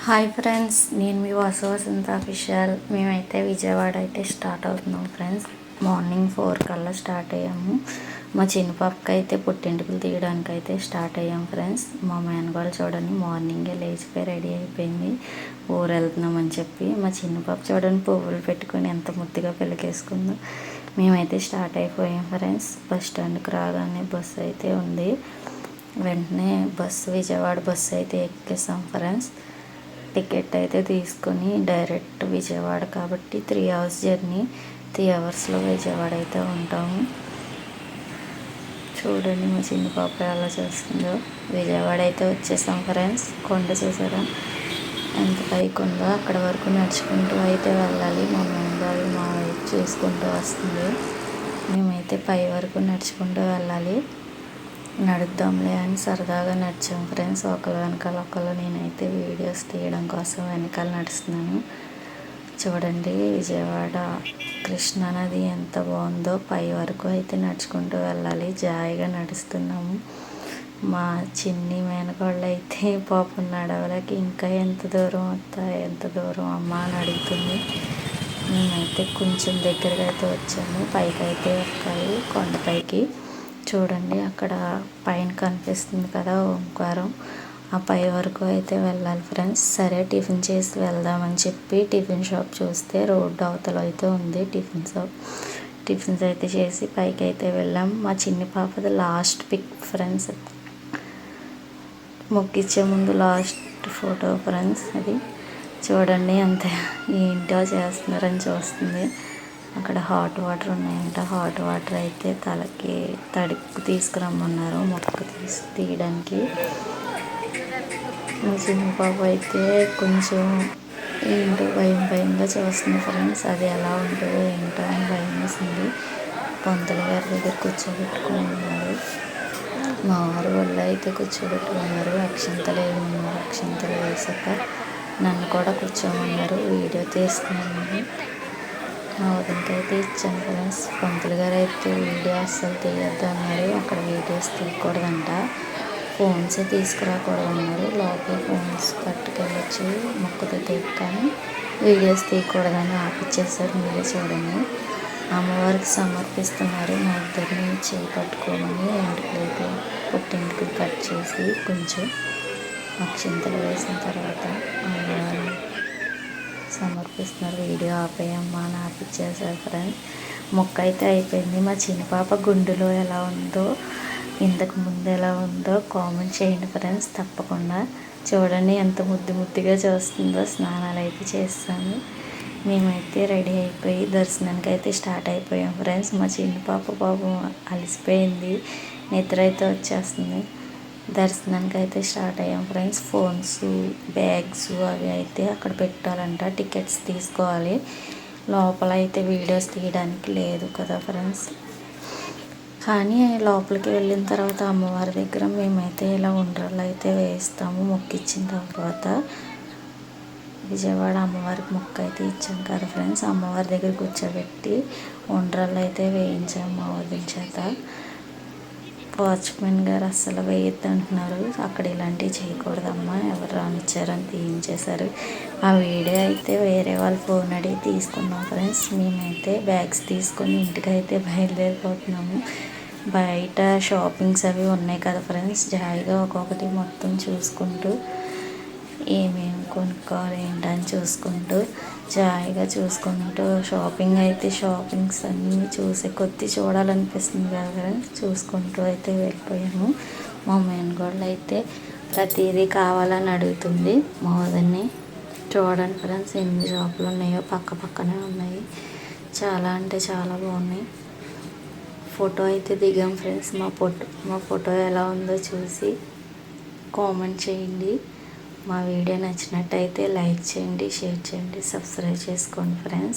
Hi friends, నేను మీ వసంత official. మేమైతే విజయవాడ అయితే స్టార్ట్ అవుతున్నాం ఫ్రెండ్స్. మార్నింగ్ 4 కల్లా స్టార్ట్ అయ్యాము. మా చిన్న పాపకి అయితే పుట్టింటికలు తీయడానికి అయితే స్టార్ట్ అయ్యాం ఫ్రెండ్స్. మా మేనగాళ్ళు చూడండి మార్నింగే లేచిపోయి రెడీ అయిపోయింది ఊరు వెళ్తున్నామని చెప్పి. మా చిన్న పాప చూడండి పువ్వులు పెట్టుకొని ఎంత ముద్దుగా పెళ్ళికేసుకుందో. మేమైతే స్టార్ట్ అయిపోయాం ఫ్రెండ్స్. బస్ స్టాండ్కి రాగానే బస్సు అయితే ఉంది. వెంటనే విజయవాడ బస్సు అయితే ఎక్కేసాం ఫ్రెండ్స్. టికెట్ అయితే తీసుకొని డైరెక్ట్ విజయవాడ కాబట్టి 3 అవర్స్ జర్నీ. 3 అవర్స్లో విజయవాడ అయితే ఉంటాము. చూడండి మా చిన్న పాప ఎలా చేస్తుందో. విజయవాడ అయితే వచ్చేసాం ఫ్రెండ్స్. కొండ చూసారా ఎంత పైకి ఉందో, అక్కడ వరకు నడుచుకుంటూ అయితే వెళ్ళాలి. మా మేనబాబు మా వైపు చూసుకుంటూ వస్తుంది. మేమైతే పై వరకు నడుచుకుంటూ వెళ్ళాలి. నడుద్దాంలే అని సరదాగా నడిచాం ఫ్రెండ్స్. ఒకళ్ళ వెనకాల ఒకళ్ళు నేనైతే వీడియోస్ తీయడం కోసం వెనకాల నడుస్తున్నాను. చూడండి విజయవాడ కృష్ణా నది ఎంత బాగుందో. పై వరకు అయితే నడుచుకుంటూ వెళ్ళాలి. జాయిగా నడుస్తున్నాము. మా చిన్ని మేనకోళ్ళు అయితే పాపం నడవలకి ఇంకా ఎంత దూరం అమ్మా అని అడుగుతుంది. మేమైతే కొంచెం దగ్గరగా అయితే వచ్చాము. పైకి అయితే ఎక్కాలి కొండపైకి. చూడండి అక్కడ పైన కనిపిస్తుంది కదా ఓంకారం, ఆ పై వరకు అయితే వెళ్ళాలి ఫ్రెండ్స్. సరే టిఫిన్ చేసి వెళ్దామని చెప్పి టిఫిన్ షాప్ చూస్తే రోడ్డు అవతల అయితే ఉంది టిఫిన్ షాప్. టిఫిన్స్ అయితే చేసి పైకి అయితే వెళ్ళాం. మా చిన్ని పాపది లాస్ట్ పిక్ ఫ్రెండ్స్. మొక్కిచ్చే ముందు లాస్ట్ ఫోటో ఫ్రెండ్స్. అది చూడండి అంత ఏంటో చేస్తున్నారని చూస్తుంది. అక్కడ హాట్ వాటర్ ఉన్నాయంట. హాట్ వాటర్ అయితే తలకి తడికి తీసుకురమ్మన్నారు మొక్క తీయడానికి. మా చిన్న పాప అయితే కొంచెం ఏంటో భయంగా చూస్తుంది ఫ్రెండ్స్. అది ఎలా ఉంటుందో ఏంటో అని భయం వేసింది. పంతులు గారి దగ్గర కూర్చోబెట్టుకుని ఉన్నారు. మా వారు వాళ్ళు అయితే కూర్చోబెట్టుకున్నారు. అక్షంతలు వేయమన్నారు. అక్షంతలు వేసాక నన్ను కూడా కూర్చోమన్నారు. వీడియో తీస్తున్నాను. మా వదినకి అయితే ఇచ్చాను ఫ్రెండ్స్. పంతులు గారు అయితే వీడియో అస్సలు తీయొద్దు అన్నారు. అక్కడ వీడియోస్ తీయకూడదంట, ఫోన్స్ తీసుకురాకూడదు అన్నారు. లోపల ఫోన్స్ పట్టుకెళ్ళొచ్చు మొక్కతో కానీ వీడియోస్ తీయకూడదని ఆపిచ్చేసారు. మీరే చూడండి. అమ్మవారికి సమర్పిస్తున్నారు. మా ఇద్దరిని చేయి పట్టుకోమని ఎంటుకలు పుట్టింటికి కట్ చేసి కొంచెం అక్షింతలు వేసిన తర్వాత అమ్మవారు సమర్పిస్తున్నారు. వీడియో ఆపేయమ్మా అని ఆపిచ్చేసారు ఫ్రెండ్స్. మొక్క అయితే అయిపోయింది. మా చిన్న పాప గుండెలో ఎలా ఉందో, ఇంతకు ముందు ఎలా ఉందో కామెంట్ చేయండి ఫ్రెండ్స్ తప్పకుండా. చూడండి ఎంత ముద్దుగా చూస్తుందో. స్నానాలు అయితే చేస్తాము. మేమైతే రెడీ అయిపోయి దర్శనానికి అయితే స్టార్ట్ అయిపోయాం ఫ్రెండ్స్. మా చిన్న పాపం అలసిపోయింది, నిద్ర అయితే వచ్చేస్తుంది. దర్శనానికి అయితే స్టార్ట్ అయ్యాం ఫ్రెండ్స్. ఫోన్స్ బ్యాగ్స్ అవి అయితే అక్కడ పెట్టాలంట. టికెట్స్ తీసుకోవాలి. లోపల అయితే వీడియోస్ తీయడానికి లేదు కదా ఫ్రెండ్స్. కానీ లోపలికి వెళ్ళిన తర్వాత అమ్మవారి దగ్గర మేమైతే ఇలా ఉండ్రాళ్ళు అయితే వేస్తాము మొక్కిచ్చిన తర్వాత. విజయవాడ అమ్మవారికి మొక్క అయితే ఇచ్చాం కదా ఫ్రెండ్స్. అమ్మవారి దగ్గర కూర్చోబెట్టి ఉండ్రాళ్ళు అయితే వేయించాము మా వదిన చేత. వాచ్మెన్ గారు అస్సలు వేయొద్దు అంటున్నారు. అక్కడ ఇలాంటివి చేయకూడదమ్మా, ఎవరు రానిచ్చారని తీయించేశారు. ఆ వీడియో అయితే వేరే వాళ్ళ ఫోన్ అడిగి తీసుకున్నాం ఫ్రెండ్స్. మేమైతే బ్యాగ్స్ తీసుకొని ఇంటికి అయితే బయలుదేరిపోతున్నాము. బయట షాపింగ్స్ అవి ఉన్నాయి కదా ఫ్రెండ్స్. జాయిగా ఒక్కొక్కటి మొత్తం చూసుకుంటూ ఏమేమి కొనుక్కోవాలి ఏంటని చూసుకుంటూ షాపింగ్స్ అన్నీ చూసి కొద్ది చూడాలనిపిస్తుంది కదా ఫ్రెండ్స్. చూసుకుంటూ అయితే వెళ్ళిపోయాము. మా మేనగోళ్ళు అయితే ప్రతిదీ కావాలని అడుగుతుంది మా వదిన్ని. చూడండి ఫ్రెండ్స్ ఎన్ని షాపులు ఉన్నాయో, పక్కనే ఉన్నాయి. చాలా అంటే చాలా బాగున్నాయి. ఫోటో అయితే దిగాం ఫ్రెండ్స్. మా ఫోటో ఎలా ఉందో చూసి కామెంట్ చేయండి. మా వీడియో నచ్చినట్టయితే లైక్ చేయండి, షేర్ చేయండి, సబ్స్క్రైబ్ చేసుకోండి ఫ్రెండ్స్.